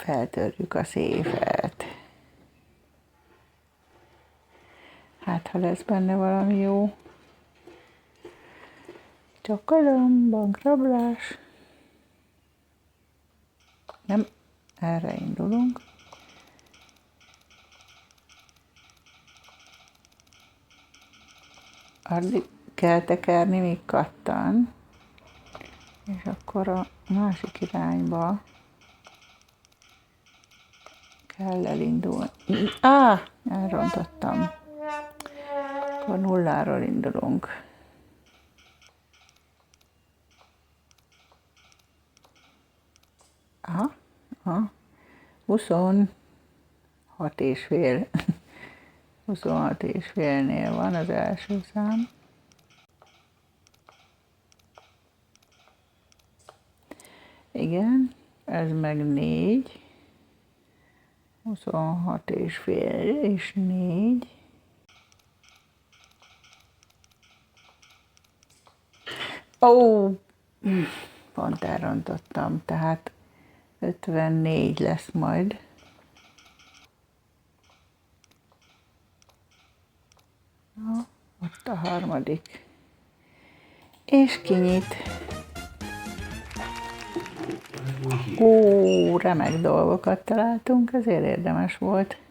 feltörjük a széfet. Hát, ha lesz benne valami jó. Csokolom, bankrablás. Nem, erre indulunk. Addig kell tekerni, míg kattan. És akkor a másik irányba kell elindulni. Elrontottam. Akkor nulláról indulunk. Aha. 26 és fél. 26 és félnél van az első szám. Igen, ez meg 4. 26 és fél és 4. Pont elrontottam, tehát 54 lesz majd. Ott a harmadik. És kinyit. Remek dolgokat találtunk, ezért érdemes volt.